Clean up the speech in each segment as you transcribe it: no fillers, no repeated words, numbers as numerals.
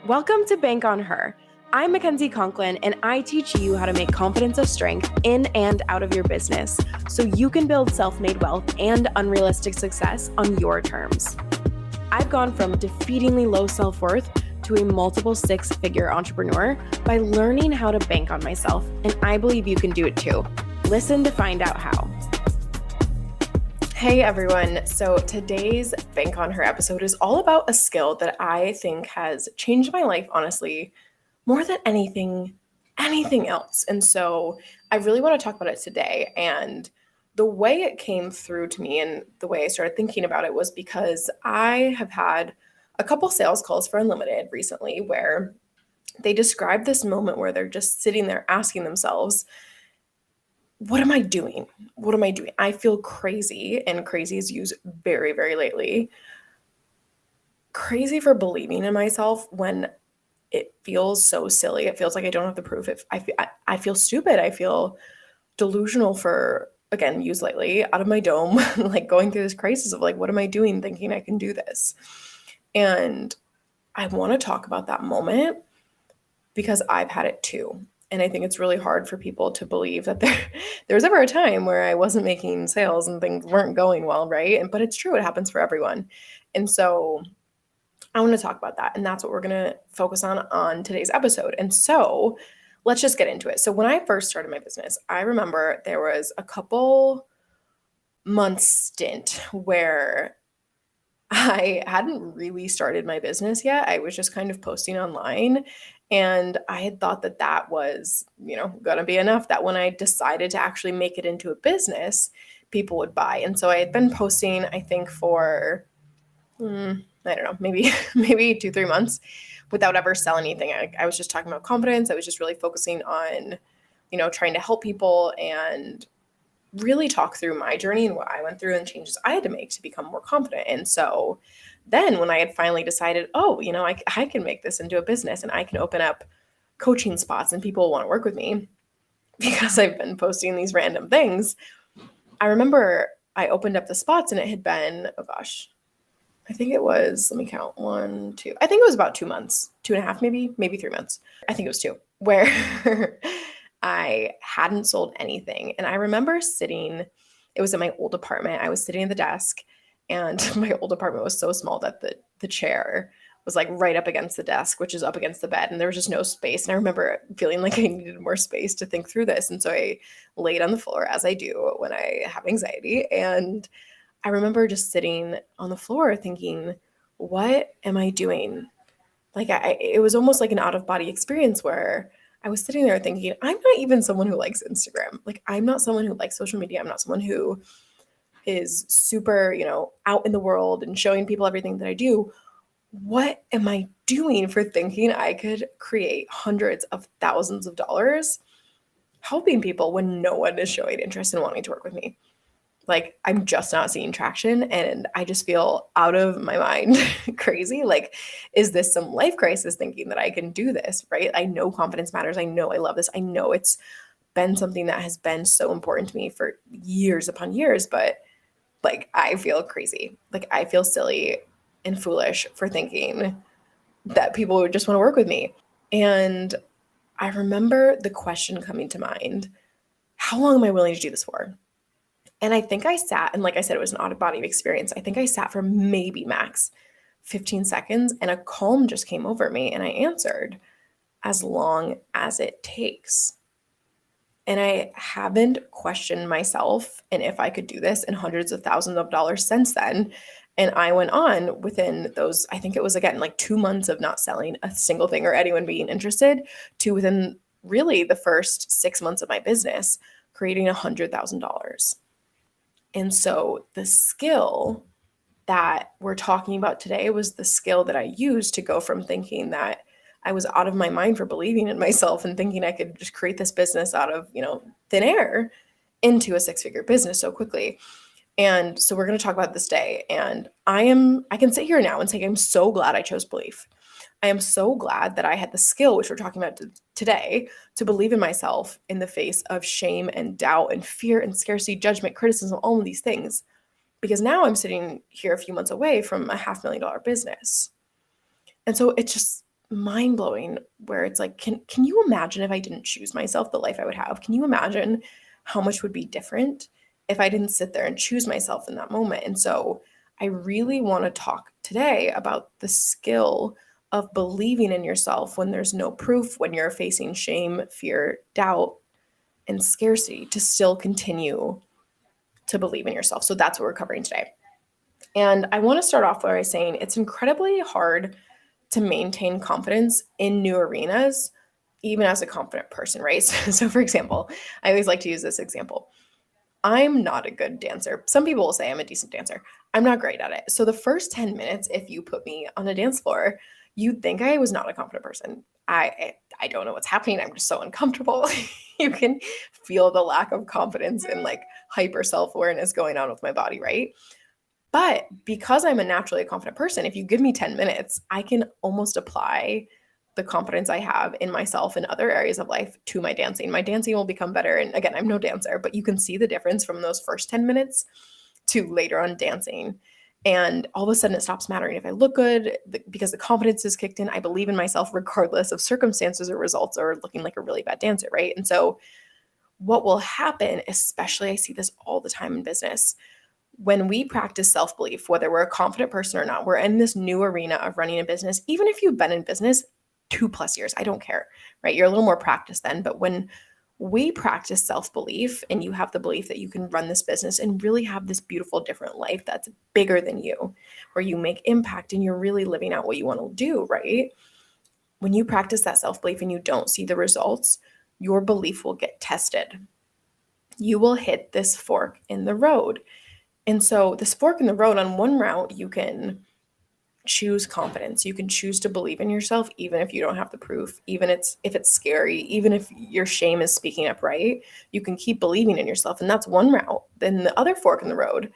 Welcome to Bank on Her. I'm Makenzie Conklin, and I teach you how to make confidence a strength in and out of your business so you can build self-made wealth and unrealistic success on your terms. I've gone from defeatingly low self-worth to a multiple six-figure entrepreneur by learning how to bank on myself, and I believe you can do it too. Listen to find out how. Hey everyone, so today's Bank on Her episode is all about a skill that I think has changed my life, honestly, more than anything else. And so I really want to talk about it today. And the way it came through to me and the way I started thinking about it was because I have had a couple sales calls for Unlimited recently where they describe this moment where they're just sitting there asking themselves, what am I doing? What am I doing? I feel crazy, and crazy is used very, very lately. Crazy for believing in myself when it feels so silly. It feels like I don't have the proof. I feel stupid. I feel delusional for, again, used lately, out of my dome, like going through this crisis of like, what am I doing thinking I can do this? And I want to talk about that moment because I've had it too. And I think it's really hard for people to believe that there was ever a time where I wasn't making sales and things weren't going well, right? But it's true, it happens for everyone. And so I want to talk about that. And that's what we're going to focus on today's episode. And so let's just get into it. So when I first started my business, I remember there was a couple months stint where I hadn't really started my business yet. I was just kind of posting online. And I had thought that that was, going to be enough, that when I decided to actually make it into a business, people would buy. And so I had been posting, I think, for, I don't know, maybe 2-3 months without ever selling anything. I was just talking about confidence. I was just really focusing on, trying to help people and really talk through my journey and what I went through and changes I had to make to become more confident. And so then when I had finally decided, I can make this into a business and I can open up coaching spots and people want to work with me because I've been posting these random things, I remember I opened up the spots and it had been, I think it was, let me count, 1, 2, I think it was about 2 months, 2.5, maybe 3 months. I think it was 2, where I hadn't sold anything. And I remember it was in my old apartment. I was sitting at the desk and my old apartment was so small that the chair was like right up against the desk, which is up against the bed. And there was just no space. And I remember feeling like I needed more space to think through this. And so I laid on the floor, as I do when I have anxiety. And I remember just sitting on the floor thinking, what am I doing? Like it was almost like an out of body experience where I was sitting there thinking, I'm not even someone who likes Instagram. Like I'm not someone who likes social media. I'm not someone who is super, out in the world and showing people everything that I do. What am I doing for thinking I could create hundreds of thousands of dollars helping people when no one is showing interest in wanting to work with me? Like I'm just not seeing traction and I just feel out of my mind crazy. Like, is this some life crisis thinking that I can do this, right? I know confidence matters. I know I love this. I know it's been something that has been so important to me for years upon years, but like I feel crazy. Like I feel silly and foolish for thinking that people would just want to work with me. And I remember the question coming to mind, how long am I willing to do this for? And I think I sat, and like I said, it was an out-of-body experience. I think I sat for maybe max 15 seconds and a calm just came over me and I answered, as long as it takes. And I haven't questioned myself and if I could do this in hundreds of thousands of dollars since then. And I went on within those, I think it was again, like 2 months of not selling a single thing or anyone being interested, to within really the first 6 months of my business, creating $100,000. And so the skill that we're talking about today was the skill that I used to go from thinking that I was out of my mind for believing in myself and thinking I could just create this business out of, thin air into a 6-figure business so quickly. And so we're going to talk about this day. And I can sit here now and say, I'm so glad I chose belief. I am so glad that I had the skill, which we're talking about today, to believe in myself in the face of shame and doubt and fear and scarcity, judgment, criticism, all of these things. Because now I'm sitting here a few months away from a $500,000 business. And so mind-blowing where it's like, can you imagine if I didn't choose myself, the life I would have? Can you imagine how much would be different if I didn't sit there and choose myself in that moment? And so I really want to talk today about the skill of believing in yourself when there's no proof, when you're facing shame, fear, doubt, and scarcity, to still continue to believe in yourself. So that's what we're covering today. And I want to start off by saying it's incredibly hard to maintain confidence in new arenas, even as a confident person, right? So, for example, I always like to use this example. I'm not a good dancer. Some people will say I'm a decent dancer. I'm not great at it. So the first 10 minutes, if you put me on a dance floor, you'd think I was not a confident person. I don't know what's happening. I'm just so uncomfortable. You can feel the lack of confidence and like hyper self-awareness going on with my body, right? But because I'm a naturally confident person, if you give me 10 minutes, I can almost apply the confidence I have in myself in other areas of life to my dancing. My dancing will become better. And again, I'm no dancer, but you can see the difference from those first 10 minutes to later on dancing. And all of a sudden, it stops mattering if I look good because the confidence is kicked in. I believe in myself regardless of circumstances or results or looking like a really bad dancer, right? And so, what will happen, especially I see this all the time in business, when we practice self belief, whether we're a confident person or not, we're in this new arena of running a business. Even if you've been in business 2+ years, I don't care, right? You're a little more practiced then. But when we practice self belief and you have the belief that you can run this business and really have this beautiful, different life that's bigger than you, where you make impact and you're really living out what you want to do, right? When you practice that self belief and you don't see the results, your belief will get tested. You will hit this fork in the road. And so, this fork in the road, on one route, you can choose confidence. You can choose to believe in yourself, even if you don't have the proof, even if it's scary, even if your shame is speaking up, right? You can keep believing in yourself. And that's one route. Then the other fork in the road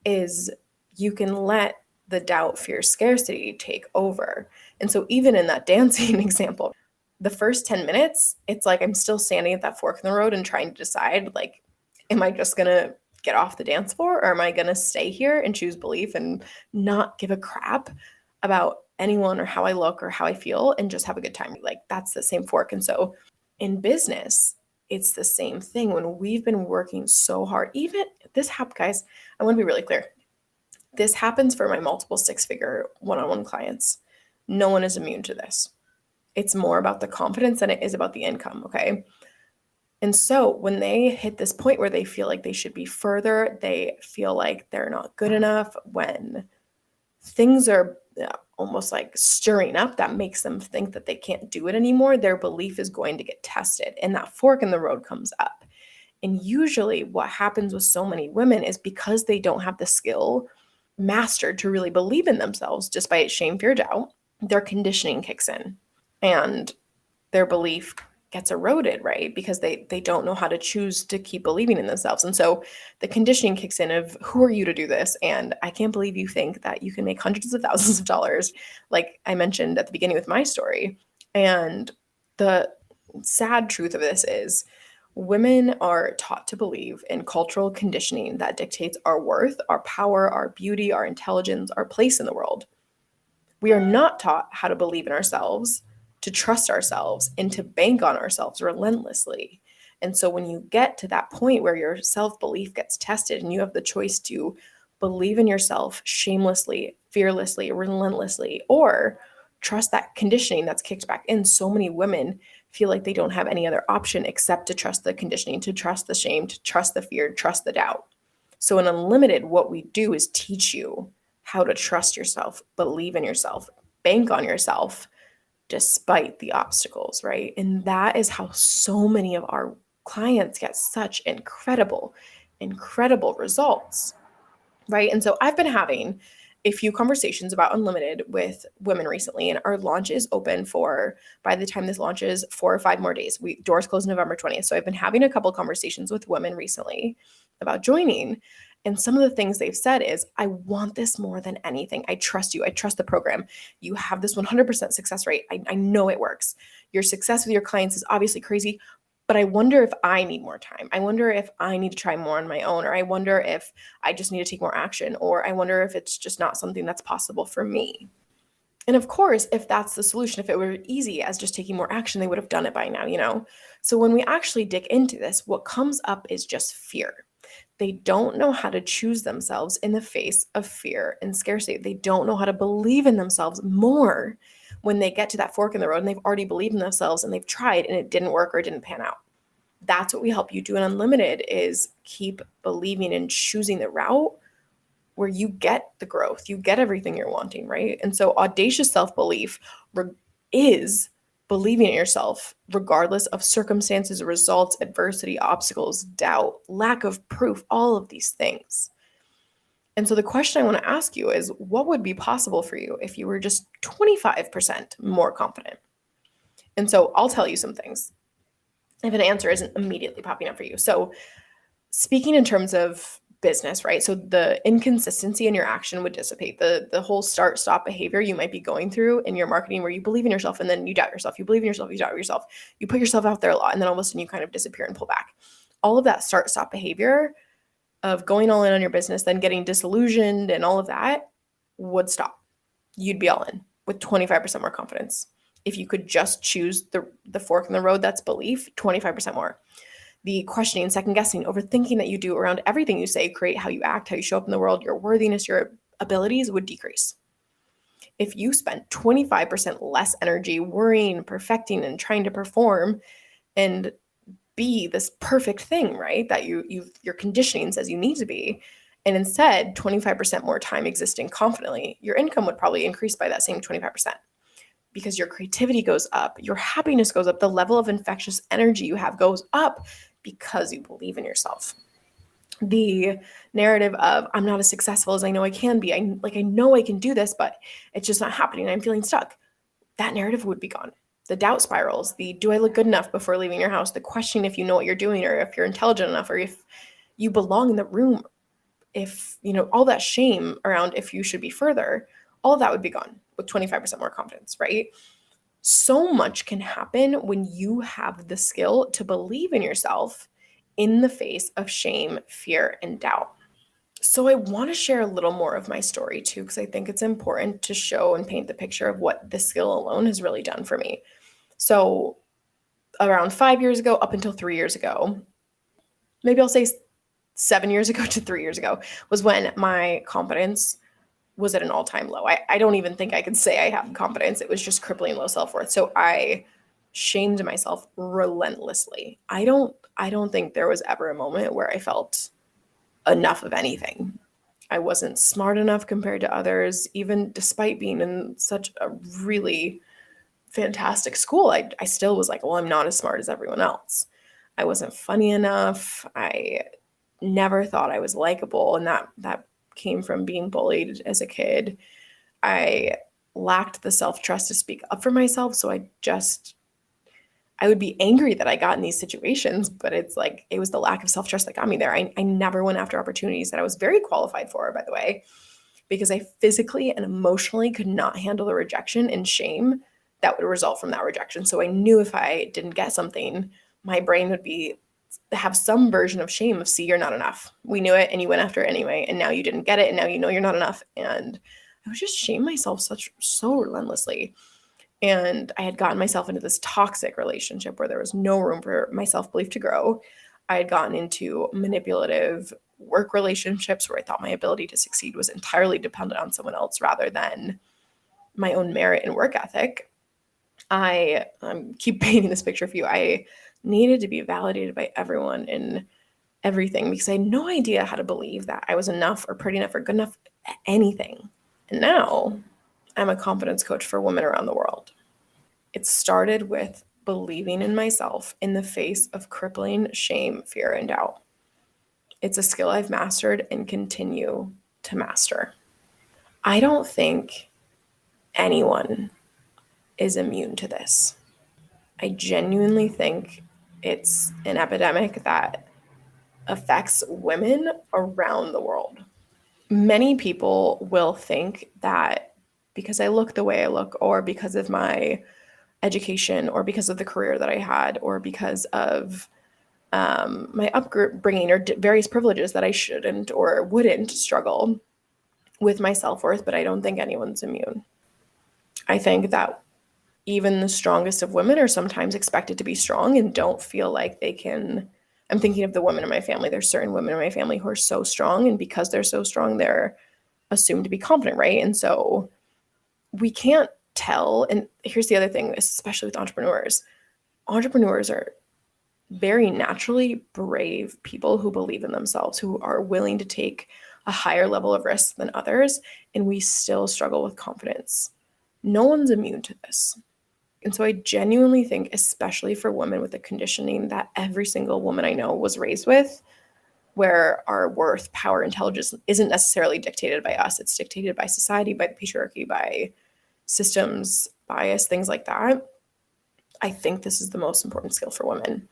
is you can let the doubt, fear, scarcity take over. And so, even in that dancing example, the first 10 minutes, it's like I'm still standing at that fork in the road and trying to decide, like, am I just going to get off the dance floor or am I going to stay here and choose belief and not give a crap about anyone or how I look or how I feel and just have a good time? Like, that's the same fork. And so in business, it's the same thing. When we've been working so hard, even this happens, guys, I want to be really clear. This happens for my multiple 6-figure one-on-one clients. No one is immune to this. It's more about the confidence than it is about the income, okay? And so when they hit this point where they feel like they should be further, they feel like they're not good enough, when things are almost like stirring up that makes them think that they can't do it anymore, their belief is going to get tested and that fork in the road comes up. And usually what happens with so many women is because they don't have the skill mastered to really believe in themselves, despite shame, fear, doubt, their conditioning kicks in and their belief gets eroded, right? Because they don't know how to choose to keep believing in themselves. And so the conditioning kicks in of, who are you to do this? And I can't believe you think that you can make hundreds of thousands of dollars, like I mentioned at the beginning with my story. And the sad truth of this is women are taught to believe in cultural conditioning that dictates our worth, our power, our beauty, our intelligence, our place in the world. We are not taught how to believe in ourselves, to trust ourselves, and to bank on ourselves relentlessly. And so when you get to that point where your self-belief gets tested and you have the choice to believe in yourself shamelessly, fearlessly, relentlessly, or trust that conditioning that's kicked back in, so many women feel like they don't have any other option except to trust the conditioning, to trust the shame, to trust the fear, trust the doubt. So in Unlimited, what we do is teach you how to trust yourself, believe in yourself, bank on yourself despite the obstacles, right? And that is how so many of our clients get such incredible, incredible results, right? And so I've been having a few conversations about Unlimited with women recently, and our launch is open for, by the time this launches, 4 or 5 more days. Doors close November 20th. So I've been having a couple conversations with women recently about joining. And some of the things they've said is, I want this more than anything. I trust you. I trust the program. You have this 100% success rate. I know it works. Your success with your clients is obviously crazy, but I wonder if I need more time. I wonder if I need to try more on my own, or I wonder if I just need to take more action, or I wonder if it's just not something that's possible for me. And of course, if that's the solution, if it were easy as just taking more action, they would have done it by now, you know? So when we actually dig into this, what comes up is just fear. They don't know how to choose themselves in the face of fear and scarcity. They don't know how to believe in themselves more when they get to that fork in the road and they've already believed in themselves and they've tried and it didn't work or it didn't pan out. That's what we help you do in Unlimited is keep believing and choosing the route where you get the growth, you get everything you're wanting, right? And so audacious self-belief is believing in yourself regardless of circumstances, results, adversity, obstacles, doubt, lack of proof, all of these things. And so the question I want to ask you is what would be possible for you if you were just 25% more confident? And so I'll tell you some things if an answer isn't immediately popping up for you. So speaking in terms of business, right? So the inconsistency in your action would dissipate. The whole start stop behavior you might be going through in your marketing where you believe in yourself and then you doubt yourself. You believe in yourself, you doubt yourself. You put yourself out there a lot and then all of a sudden you kind of disappear and pull back. All of that start stop behavior of going all in on your business, then getting disillusioned and all of that would stop. You'd be all in with 25% more confidence. If you could just choose the fork in the road that's belief, 25% more. The questioning, second guessing, overthinking that you do around everything you say, create how you act, how you show up in the world, your worthiness, your abilities would decrease. If you spent 25% less energy worrying, perfecting, and trying to perform and be this perfect thing, right? That your conditioning says you need to be, and instead 25% more time existing confidently, your income would probably increase by that same 25% because your creativity goes up, your happiness goes up, the level of infectious energy you have goes up because you believe in yourself. The narrative of I'm not as successful as I know I can be. I know I can do this, but it's just not happening. I'm feeling stuck. That narrative would be gone. The doubt spirals, the do I look good enough before leaving your house, the questioning if you know what you're doing or if you're intelligent enough or if you belong in the room, if, you know, all that shame around if you should be further, all of that would be gone with 25% more confidence, right? So much can happen when you have the skill to believe in yourself in the face of shame, fear, and doubt. So, I want to share a little more of my story too, because I think it's important to show and paint the picture of what this skill alone has really done for me. So, around 5 years ago, up until 3 years ago, maybe I'll say 7 years ago to 3 years ago, was when my confidence was at an all-time low. I don't even think I could say I have confidence. It was just crippling low self-worth. So I shamed myself relentlessly. I don't think there was ever a moment where I felt enough of anything. I wasn't smart enough compared to others, even despite being in such a really fantastic school. I still was like, well, I'm not as smart as everyone else. I wasn't funny enough. I never thought I was likable, and that came from being bullied as a kid. I lacked the self-trust to speak up for myself, so I would be angry that I got in these situations, but it's like it was the lack of self-trust that got me there. I never went after opportunities that I was very qualified for, by the way, because I physically and emotionally could not handle the rejection and shame that would result from that rejection. So I knew if I didn't get something, my brain would have some version of shame of, see, you're not enough. We knew it and you went after it anyway, and now you didn't get it and now you know you're not enough. And I would just shame myself so relentlessly. And I had gotten myself into this toxic relationship where there was no room for my self-belief to grow. I had gotten into manipulative work relationships where I thought my ability to succeed was entirely dependent on someone else rather than my own merit and work ethic. I keep painting this picture for you. I needed to be validated by everyone in everything because I had no idea how to believe that I was enough or pretty enough or good enough at anything. And now I'm a confidence coach for women around the world. It started with believing in myself in the face of crippling shame, fear, and doubt. It's a skill I've mastered and continue to master. I don't think anyone is immune to this. I genuinely think it's an epidemic that affects women around the world. Many people will think that because I look the way I look, or because of my education, or because of the career that I had, or because of my upbringing or various privileges, that I shouldn't or wouldn't struggle with my self-worth, but I don't think anyone's immune. I think that even the strongest of women are sometimes expected to be strong and don't feel like they can. I'm thinking of the women in my family. There's certain women in my family who are so strong, and because they're so strong, they're assumed to be confident, right? And so we can't tell. And here's the other thing, especially with entrepreneurs. Entrepreneurs are very naturally brave people who believe in themselves, who are willing to take a higher level of risk than others, and we still struggle with confidence. No one's immune to this. And so I genuinely think, especially for women with the conditioning that every single woman I know was raised with, where our worth, power, intelligence isn't necessarily dictated by us. It's dictated by society, by the patriarchy, by systems, bias, things like that. I think this is the most important skill for women.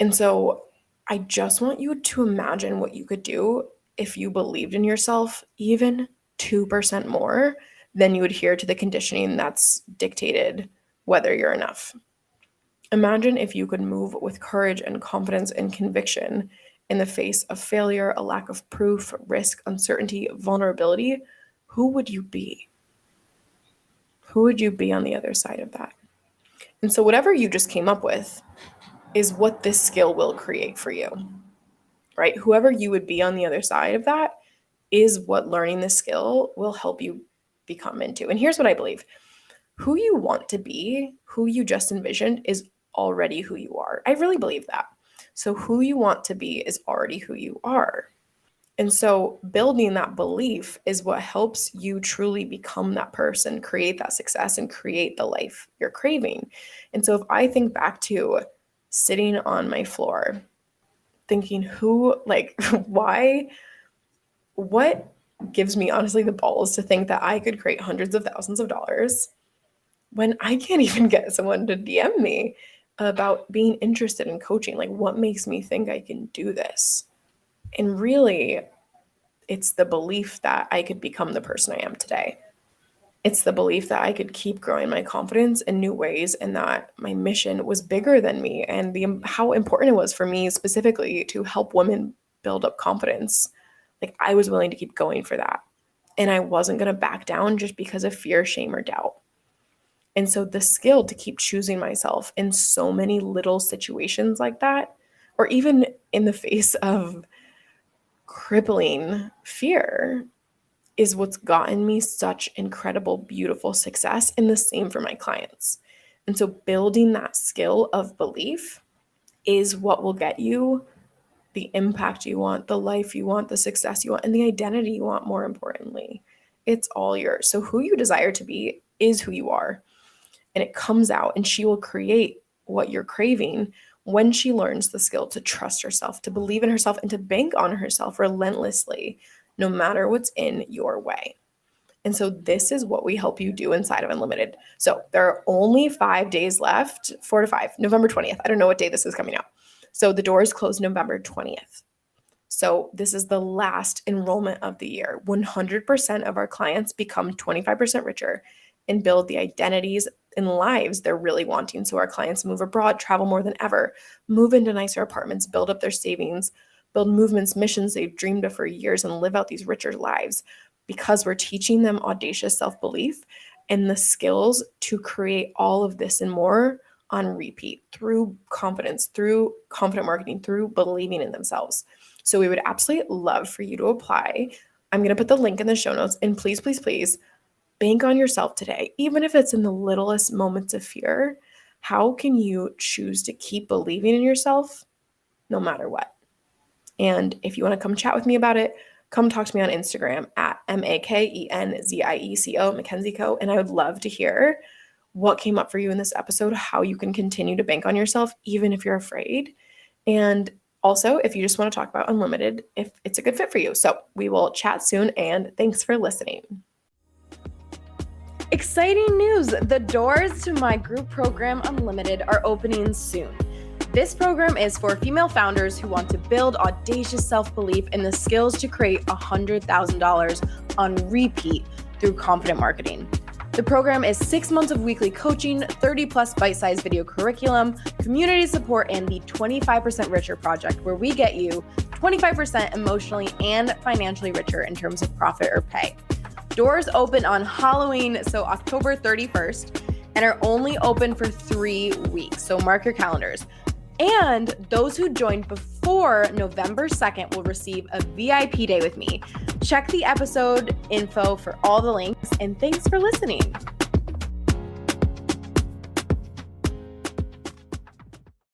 And so I just want you to imagine what you could do if you believed in yourself even 2% more than you adhere to the conditioning that's dictated whether you're enough. Imagine if you could move with courage and confidence and conviction in the face of failure, a lack of proof, risk, uncertainty, vulnerability. Who would you be? Who would you be on the other side of that? And so whatever you just came up with is what this skill will create for you, right? Whoever you would be on the other side of that is what learning this skill will help you become into. And here's what I believe. Who you want to be, who you just envisioned, is already who you are. I really believe that. So who you want to be is already who you are. And so building that belief is what helps you truly become that person, create that success, and create the life you're craving. And so if I think back to sitting on my floor, thinking why, what gives me honestly the balls to think that I could create hundreds of thousands of dollars when I can't even get someone to DM me about being interested in coaching? Like, what makes me think I can do this? And really, it's the belief that I could become the person I am today. It's the belief that I could keep growing my confidence in new ways, and that my mission was bigger than me, and how important it was for me specifically to help women build up confidence. Like, I was willing to keep going for that. And I wasn't going to back down just because of fear, shame, or doubt. And so the skill to keep choosing myself in so many little situations like that, or even in the face of crippling fear, is what's gotten me such incredible, beautiful success, and the same for my clients. And so building that skill of belief is what will get you the impact you want, the life you want, the success you want, and the identity you want, more importantly. It's all yours. So who you desire to be is who you are. And it comes out, and she will create what you're craving when she learns the skill to trust herself, to believe in herself, and to bank on herself relentlessly, no matter what's in your way. And so this is what we help you do inside of Unlimited. So there are only 5 days left, 4 to 5, November 20th. I don't know what day this is coming out. So the doors close November 20th. So this is the last enrollment of the year. 100% of our clients become 25% richer and build the identities and lives they're really wanting. So our clients move abroad, travel more than ever, move into nicer apartments, build up their savings, build movements, missions they've dreamed of for years, and live out these richer lives, because we're teaching them audacious self-belief and the skills to create all of this and more on repeat through confidence, through confident marketing, through believing in themselves. So we would absolutely love for you to apply. I'm going to put the link in the show notes, and please, please, please bank on yourself today, even if it's in the littlest moments of fear. How can you choose to keep believing in yourself no matter what? And if you want to come chat with me about it, come talk to me on Instagram at MAKENZIECO, Makenzie Co. And I would love to hear what came up for you in this episode, how you can continue to bank on yourself, even if you're afraid. And also, if you just want to talk about Unlimited, if it's a good fit for you. So we will chat soon, and thanks for listening. Exciting news! The doors to my group program Unlimited are opening soon. This program is for female founders who want to build audacious self-belief and the skills to create $100,000 on repeat through confident marketing. The program is 6 months of weekly coaching, 30 plus bite-sized video curriculum, community support, and the 25% Richer Project, where we get you 25% emotionally and financially richer in terms of profit or pay. Doors open on Halloween, so October 31st, and are only open for 3 weeks. So mark your calendars. And those who joined before November 2nd will receive a VIP day with me. Check the episode info for all the links, and thanks for listening.